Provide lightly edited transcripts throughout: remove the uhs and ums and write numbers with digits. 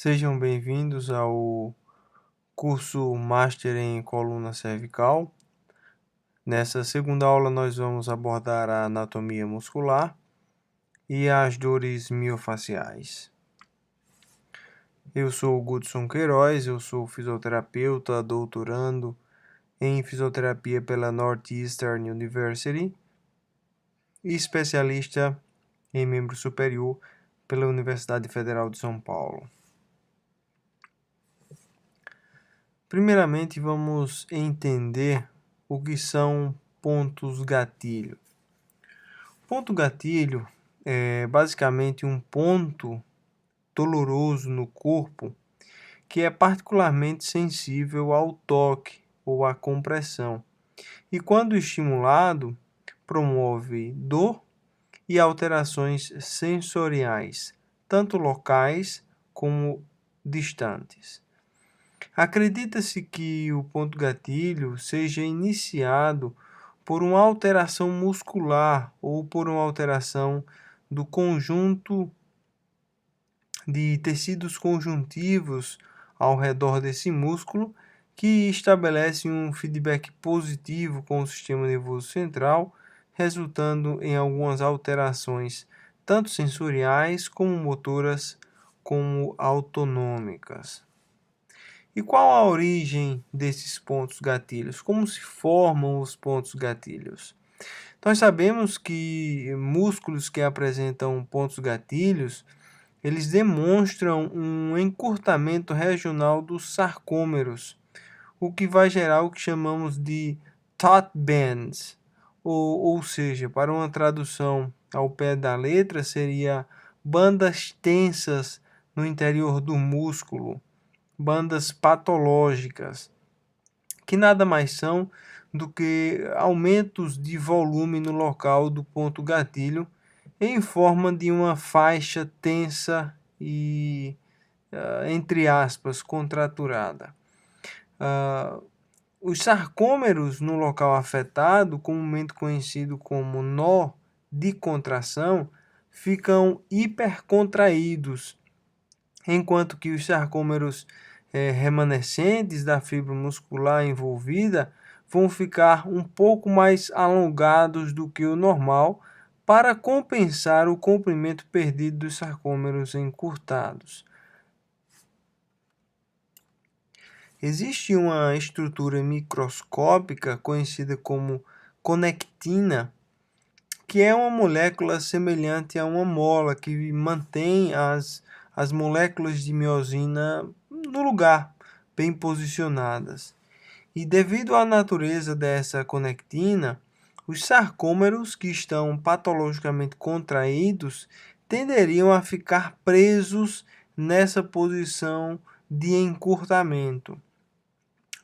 Sejam bem-vindos ao curso Master em Coluna Cervical. Nessa segunda aula nós vamos abordar a anatomia muscular e as dores miofaciais. Eu sou o Gudson Queiroz, eu sou fisioterapeuta, doutorando em fisioterapia pela Northeastern University e especialista em membro superior pela Universidade Federal de São Paulo. Primeiramente, vamos entender o que são pontos gatilho. Ponto gatilho é basicamente um ponto doloroso no corpo que é particularmente sensível ao toque ou à compressão e, quando estimulado, promove dor e alterações sensoriais, tanto locais como distantes. Acredita-se que o ponto gatilho seja iniciado por uma alteração muscular ou por uma alteração do conjunto de tecidos conjuntivos ao redor desse músculo, que estabelece um feedback positivo com o sistema nervoso central, resultando em algumas alterações, tanto sensoriais como motoras, como autonômicas. E qual a origem desses pontos gatilhos? Como se formam os pontos gatilhos? Nós sabemos que músculos que apresentam pontos gatilhos, eles demonstram um encurtamento regional dos sarcômeros, o que vai gerar o que chamamos de taut bands, ou seja, para uma tradução ao pé da letra, seria bandas tensas no interior do músculo, bandas patológicas, que nada mais são do que aumentos de volume no local do ponto gatilho em forma de uma faixa tensa e, entre aspas, contraturada. Os sarcômeros no local afetado, comumente conhecido como nó de contração, ficam hipercontraídos, enquanto que os sarcômeros remanescentes da fibra muscular envolvida vão ficar um pouco mais alongados do que o normal para compensar o comprimento perdido dos sarcômeros encurtados. Existe uma estrutura microscópica conhecida como conectina, que é uma molécula semelhante a uma mola que mantém as moléculas de miosina no lugar, bem posicionadas. E devido à natureza dessa conectina, os sarcômeros que estão patologicamente contraídos tenderiam a ficar presos nessa posição de encurtamento.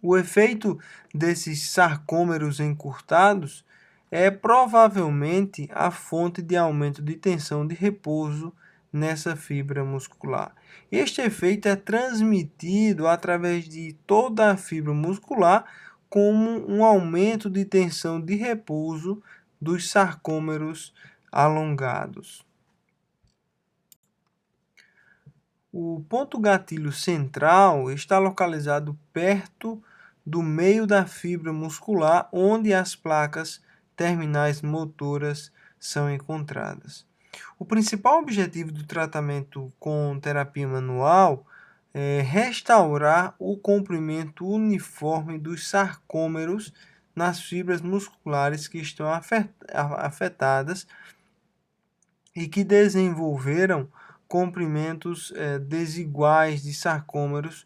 O efeito desses sarcômeros encurtados é provavelmente a fonte de aumento de tensão de repouso nessa fibra muscular. Este efeito é transmitido através de toda a fibra muscular como um aumento de tensão de repouso dos sarcômeros alongados. O ponto gatilho central está localizado perto do meio da fibra muscular, onde as placas terminais motoras são encontradas. O principal objetivo do tratamento com terapia manual é restaurar o comprimento uniforme dos sarcômeros nas fibras musculares que estão afetadas e que desenvolveram comprimentos desiguais de sarcômeros,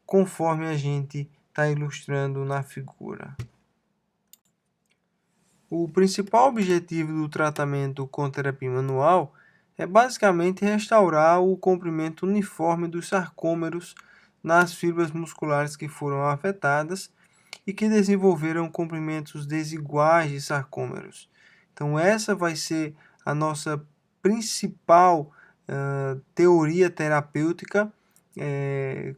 conforme a gente está ilustrando na figura. O principal objetivo do tratamento com terapia manual é basicamente restaurar o comprimento uniforme dos sarcômeros nas fibras musculares que foram afetadas e que desenvolveram comprimentos desiguais de sarcômeros. Então, essa vai ser a nossa principal teoria terapêutica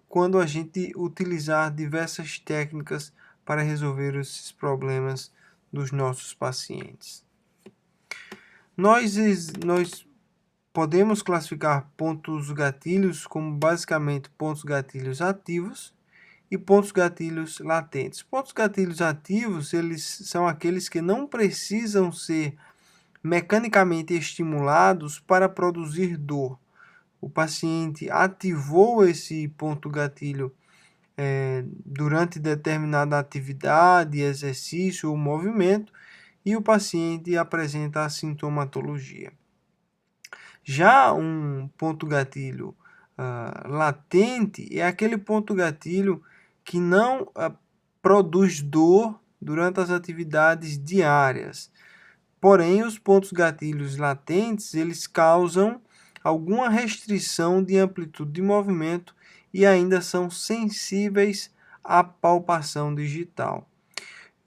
quando a gente utilizar diversas técnicas para resolver esses problemas dos nossos pacientes. Nós podemos classificar pontos gatilhos como basicamente pontos gatilhos ativos e pontos gatilhos latentes. Pontos gatilhos ativos, eles são aqueles que não precisam ser mecanicamente estimulados para produzir dor. O paciente ativou esse ponto gatilho durante determinada atividade, exercício ou movimento e o paciente apresenta a sintomatologia. Já um ponto gatilho latente é aquele ponto gatilho que não produz dor durante as atividades diárias. Porém, os pontos gatilhos latentes, eles causam alguma restrição de amplitude de movimento e ainda são sensíveis à palpação digital.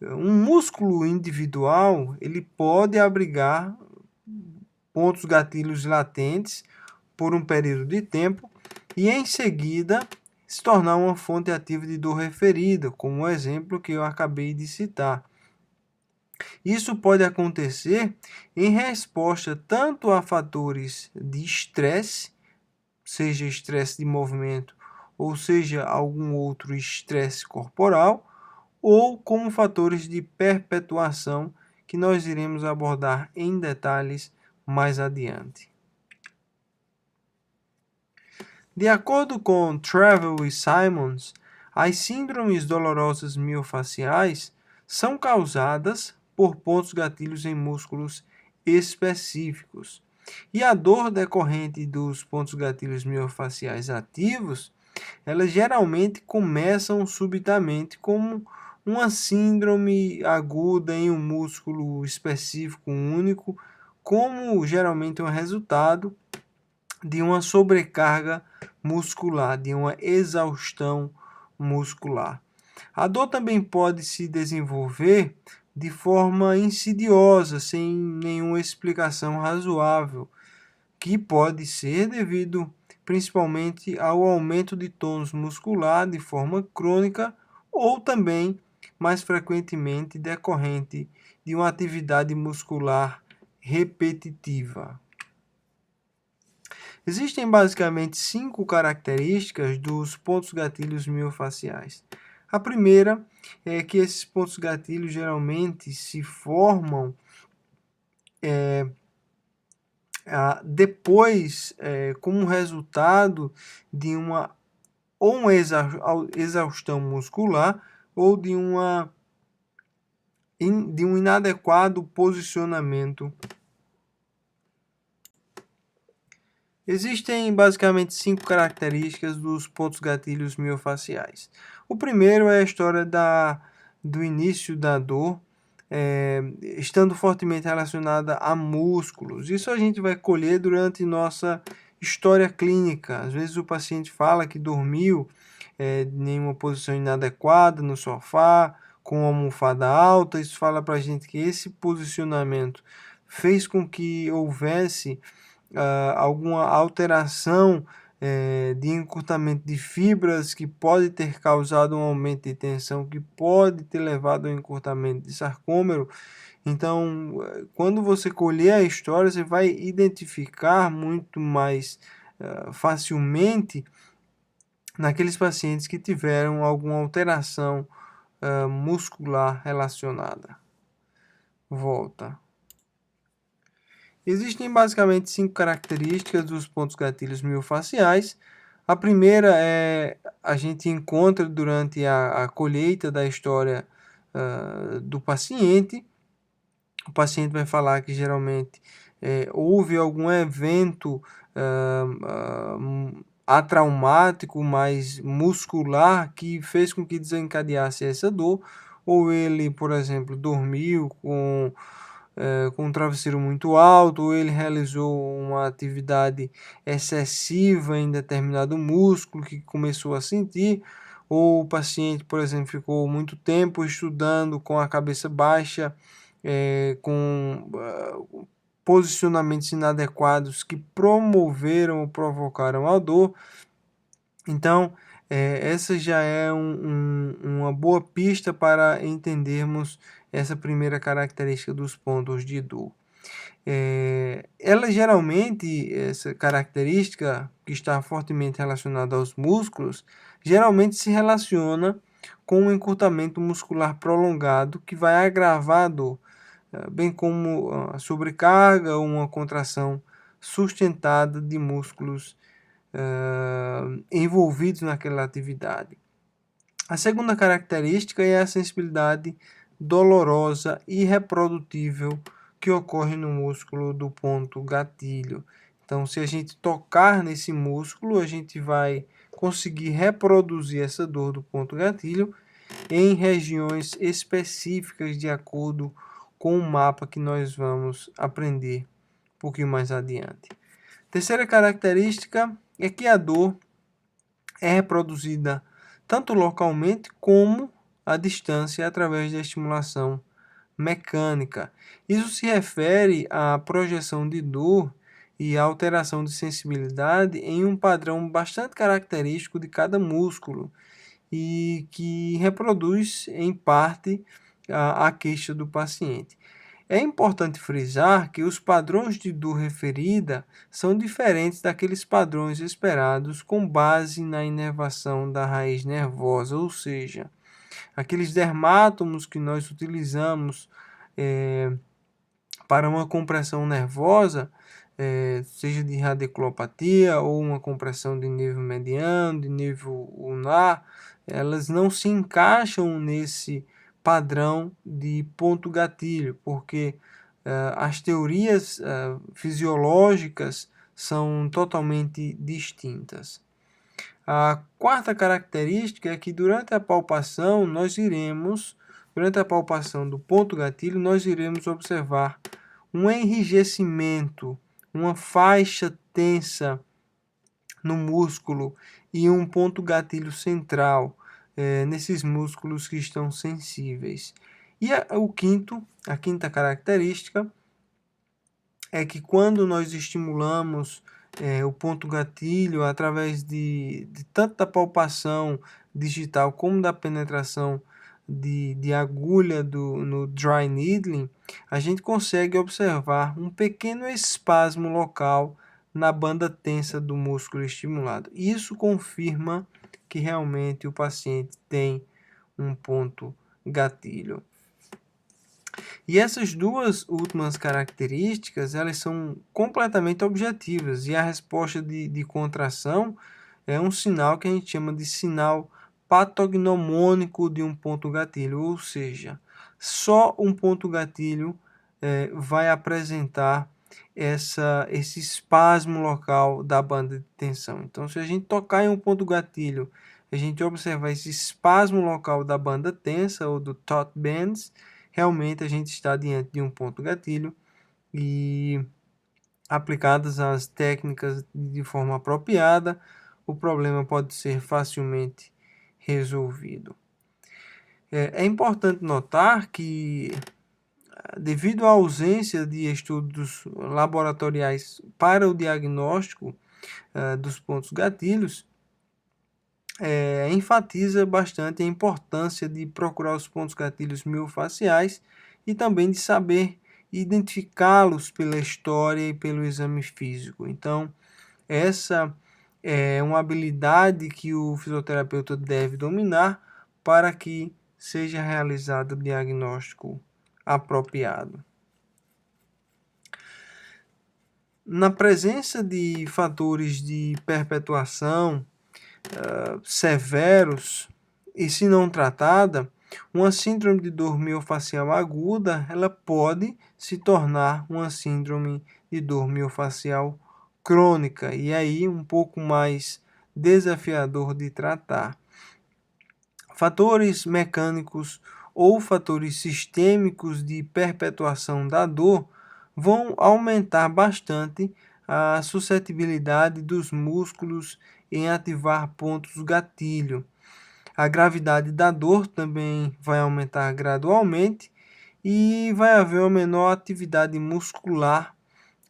Um músculo individual, ele pode abrigar pontos gatilhos latentes por um período de tempo e em seguida se tornar uma fonte ativa de dor referida, como o exemplo que eu acabei de citar. Isso pode acontecer em resposta tanto a fatores de estresse, seja estresse de movimento ou seja algum outro estresse corporal, ou como fatores de perpetuação que nós iremos abordar em detalhes mais adiante. De acordo com Travel e Simons, as síndromes dolorosas miofaciais são causadas por pontos gatilhos em músculos específicos. E a dor decorrente dos pontos gatilhos miofaciais ativos, elas geralmente começam subitamente como uma síndrome aguda em um músculo específico único, como geralmente um resultado de uma sobrecarga muscular, de uma exaustão muscular. A dor também pode se desenvolver de forma insidiosa, sem nenhuma explicação razoável, que pode ser devido principalmente ao aumento de tônus muscular de forma crônica ou também, mais frequentemente, decorrente de uma atividade muscular repetitiva. Existem basicamente 5 características dos pontos gatilhos miofaciais. A primeira é que esses pontos gatilhos geralmente se formam depois, como resultado de uma exaustão muscular ou de um inadequado posicionamento. Existem basicamente 5 características dos pontos gatilhos miofaciais. O primeiro é a história do início da dor, estando fortemente relacionada a músculos. Isso a gente vai colher durante nossa história clínica. Às vezes o paciente fala que dormiu em uma posição inadequada no sofá, com uma almofada alta. Isso fala para a gente que esse posicionamento fez com que houvesse alguma alteração de encurtamento de fibras que pode ter causado um aumento de tensão, que pode ter levado ao encurtamento de sarcômero. Então, quando você colher a história, você vai identificar muito mais facilmente naqueles pacientes que tiveram alguma alteração muscular relacionada. Volta. Existem basicamente 5 características dos pontos gatilhos miofaciais. A primeira a gente encontra durante a colheita da história do paciente. O paciente vai falar que geralmente houve algum evento atraumático, mais muscular, que fez com que desencadeasse essa dor. Ou ele, por exemplo, dormiu com um travesseiro muito alto, ou ele realizou uma atividade excessiva em determinado músculo que começou a sentir, ou o paciente, por exemplo, ficou muito tempo estudando com a cabeça baixa, com posicionamentos inadequados que promoveram ou provocaram a dor. Então, essa já é uma boa pista para entendermos essa primeira característica dos pontos de dor. Ela geralmente, essa característica que está fortemente relacionada aos músculos, geralmente se relaciona com um encurtamento muscular prolongado que vai agravar a dor, bem como a sobrecarga ou uma contração sustentada de músculos envolvidos naquela atividade. A segunda característica é a sensibilidade dolorosa e reprodutível que ocorre no músculo do ponto gatilho. Então, se a gente tocar nesse músculo, a gente vai conseguir reproduzir essa dor do ponto gatilho em regiões específicas de acordo com o mapa que nós vamos aprender um pouquinho mais adiante. Terceira característica é que a dor é reproduzida tanto localmente como à distância através da estimulação mecânica. Isso se refere à projeção de dor e à alteração de sensibilidade em um padrão bastante característico de cada músculo e que reproduz, em parte, a queixa do paciente. É importante frisar que os padrões de dor referida são diferentes daqueles padrões esperados com base na inervação da raiz nervosa, ou seja, aqueles dermátomos que nós utilizamos para uma compressão nervosa, seja de radiculopatia ou uma compressão de nervo mediano, de nervo ulnar, elas não se encaixam nesse padrão de ponto gatilho, porque as teorias fisiológicas são totalmente distintas. A quarta característica é que durante a palpação do ponto gatilho, nós iremos observar um enrijecimento, uma faixa tensa no músculo e um ponto gatilho central nesses músculos que estão sensíveis. E a quinta característica é que quando nós estimulamos o ponto gatilho através de tanto da palpação digital como da penetração de agulha no dry needling, a gente consegue observar um pequeno espasmo local na banda tensa do músculo estimulado. Isso confirma que realmente o paciente tem um ponto gatilho. E essas duas últimas características, elas são completamente objetivas, e a resposta de contração é um sinal que a gente chama de sinal patognomônico de um ponto gatilho, ou seja, só um ponto gatilho vai apresentar esse espasmo local da banda de tensão. Então, se a gente tocar em um ponto gatilho, a gente observar esse espasmo local da banda tensa ou do taut bands, realmente a gente está diante de um ponto gatilho e, aplicadas as técnicas de forma apropriada, o problema pode ser facilmente resolvido. É importante notar que, devido à ausência de estudos laboratoriais para o diagnóstico dos pontos gatilhos, enfatiza bastante a importância de procurar os pontos gatilhos miofaciais e também de saber identificá-los pela história e pelo exame físico. Então, essa é uma habilidade que o fisioterapeuta deve dominar para que seja realizado o diagnóstico apropriado. Na presença de fatores de perpetuação severos e, se não tratada, uma síndrome de dor miofacial aguda, ela pode se tornar uma síndrome de dor miofacial crônica, e aí um pouco mais desafiador de tratar. Fatores mecânicos ou fatores sistêmicos de perpetuação da dor vão aumentar bastante a suscetibilidade dos músculos em ativar pontos gatilho. A gravidade da dor também vai aumentar gradualmente e vai haver uma menor atividade muscular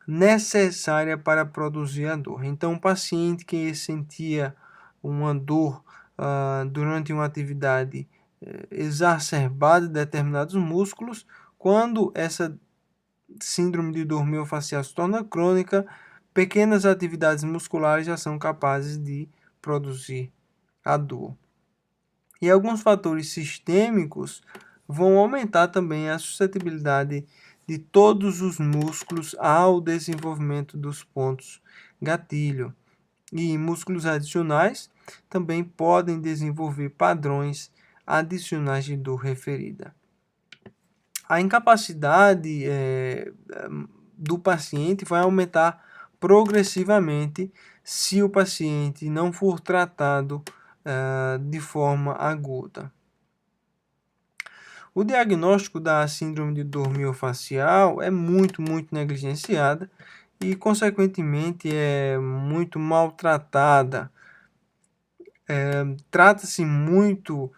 necessária para produzir a dor. Então, o paciente que sentia uma dor durante uma atividade exacerbada de determinados músculos, quando essa síndrome de dor miofascial se torna crônica, pequenas atividades musculares já são capazes de produzir a dor. E alguns fatores sistêmicos vão aumentar também a suscetibilidade de todos os músculos ao desenvolvimento dos pontos gatilho. E músculos adicionais também podem desenvolver padrões adicionais de dor referida. A incapacidade do paciente vai aumentar progressivamente se o paciente não for tratado de forma aguda. O diagnóstico da síndrome de dor miofascial é muito negligenciada e, consequentemente, é muito maltratada. Trata-se muito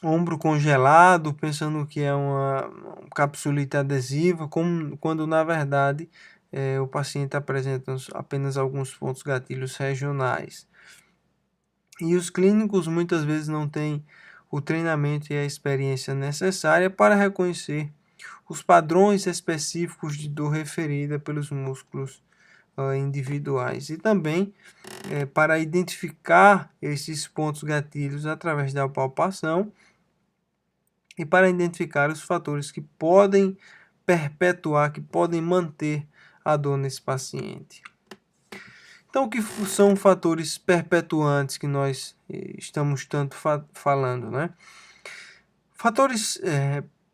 ombro congelado, pensando que é uma capsulite adesiva, quando na verdade o paciente apresenta apenas alguns pontos gatilhos regionais. E os clínicos muitas vezes não têm o treinamento e a experiência necessária para reconhecer os padrões específicos de dor referida pelos músculos individuais e também para identificar esses pontos gatilhos através da palpação e para identificar os fatores que podem perpetuar, que podem manter a dor nesse paciente. Então, o que são fatores perpetuantes que nós estamos tanto falando, né? Fatores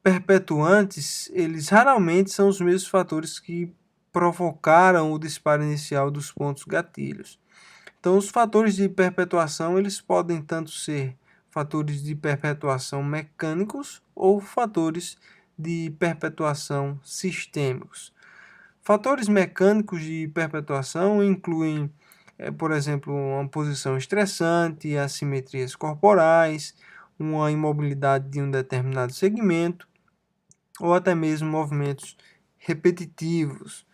perpetuantes, eles raramente são os mesmos fatores que provocaram o disparo inicial dos pontos gatilhos. Então, os fatores de perpetuação, eles podem tanto ser fatores de perpetuação mecânicos ou fatores de perpetuação sistêmicos. Fatores mecânicos de perpetuação incluem, por exemplo, uma posição estressante, assimetrias corporais, uma imobilidade de um determinado segmento, ou até mesmo movimentos repetitivos.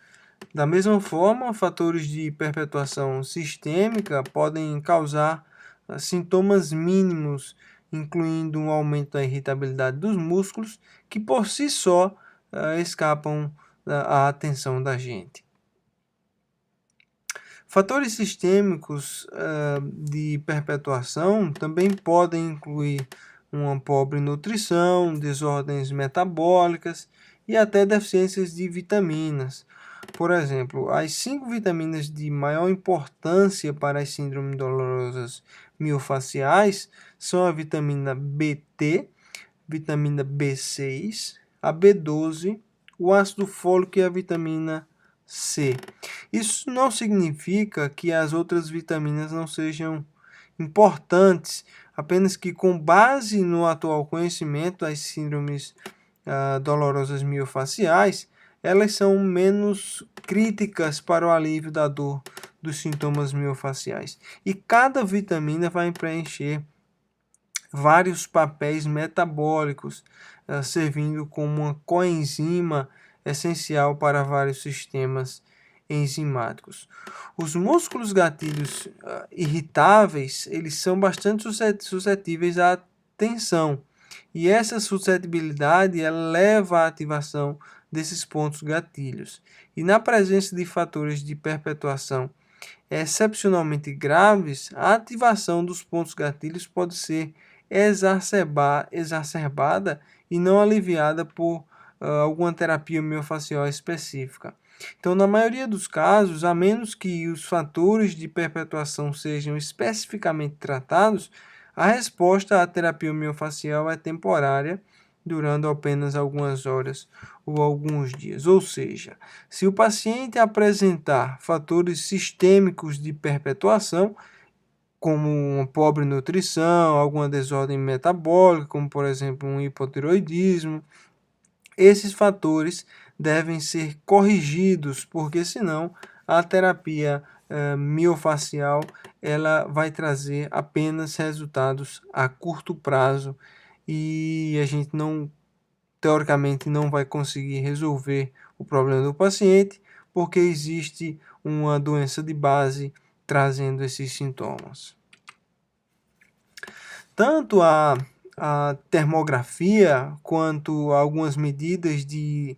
Da mesma forma, fatores de perpetuação sistêmica podem causar sintomas mínimos, incluindo um aumento da irritabilidade dos músculos, que por si só escapam à atenção da gente. Fatores sistêmicos de perpetuação também podem incluir uma pobre nutrição, desordens metabólicas e até deficiências de vitaminas. Por exemplo, as 5 vitaminas de maior importância para as síndromes dolorosas miofasciais são a vitamina BT, vitamina B6, a B12, o ácido fólico e a vitamina C. Isso não significa que as outras vitaminas não sejam importantes, apenas que, com base no atual conhecimento das síndromes dolorosas miofasciais, elas são menos críticas para o alívio da dor dos sintomas miofasciais. E cada vitamina vai preencher vários papéis metabólicos, servindo como uma coenzima essencial para vários sistemas enzimáticos. Os músculos gatilhos irritáveis, eles são bastante suscetíveis à tensão, e essa suscetibilidade ela leva à ativação desses pontos gatilhos. E na presença de fatores de perpetuação excepcionalmente graves, a ativação dos pontos gatilhos pode ser exacerbada e não aliviada por alguma terapia miofascial específica. Então, na maioria dos casos, a menos que os fatores de perpetuação sejam especificamente tratados, a resposta à terapia miofascial é temporária, durando apenas algumas horas ou alguns dias. Ou seja, se o paciente apresentar fatores sistêmicos de perpetuação, como uma pobre nutrição, alguma desordem metabólica, como por exemplo um hipotiroidismo, esses fatores devem ser corrigidos, porque senão a terapia miofascial ela vai trazer apenas resultados a curto prazo e a gente não, teoricamente, não vai conseguir resolver o problema do paciente, porque existe uma doença de base trazendo esses sintomas. Tanto a a termografia quanto a algumas medidas de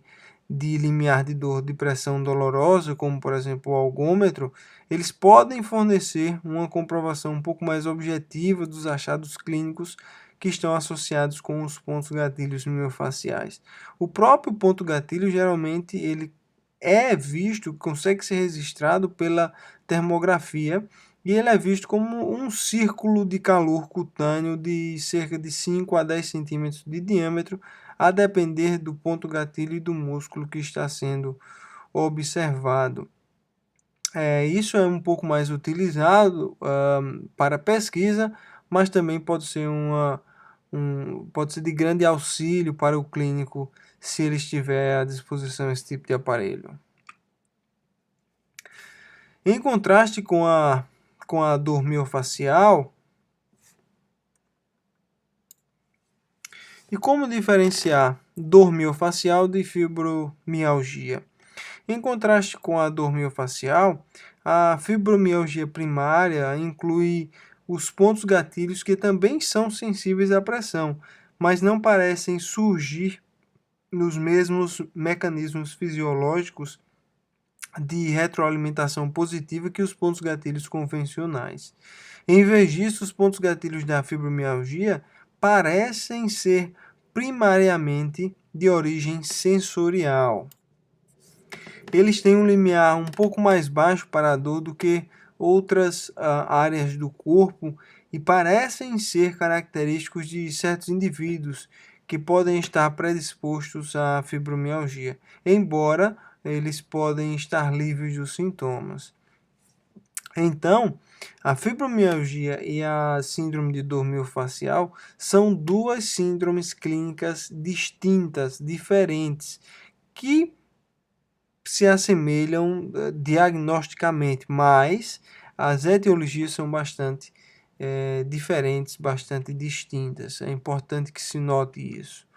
limiar de dor de pressão dolorosa, como por exemplo o algômetro, eles podem fornecer uma comprovação um pouco mais objetiva dos achados clínicos que estão associados com os pontos gatilhos miofasciais. O próprio ponto gatilho, geralmente, ele é visto, consegue ser registrado pela termografia, e ele é visto como um círculo de calor cutâneo de cerca de 5 a 10 centímetros de diâmetro, a depender do ponto gatilho e do músculo que está sendo observado. Isso é um pouco mais utilizado para pesquisa, mas também pode ser pode ser de grande auxílio para o clínico se ele estiver à disposição esse tipo de aparelho. Em contraste com a dor miofascial, e como diferenciar dor miofascial de fibromialgia? Em contraste com a dor miofascial, a fibromialgia primária inclui os pontos gatilhos que também são sensíveis à pressão, mas não parecem surgir nos mesmos mecanismos fisiológicos de retroalimentação positiva que os pontos gatilhos convencionais. Em vez disso, os pontos gatilhos da fibromialgia parecem ser primariamente de origem sensorial. Eles têm um limiar um pouco mais baixo para a dor do que outras áreas do corpo e parecem ser característicos de certos indivíduos que podem estar predispostos à fibromialgia, embora eles podem estar livres dos sintomas. Então, a fibromialgia e a síndrome de dor miofascial são duas síndromes clínicas distintas, diferentes, que se assemelham diagnosticamente, mas as etiologias são bastante diferentes, bastante distintas. É importante que se note isso.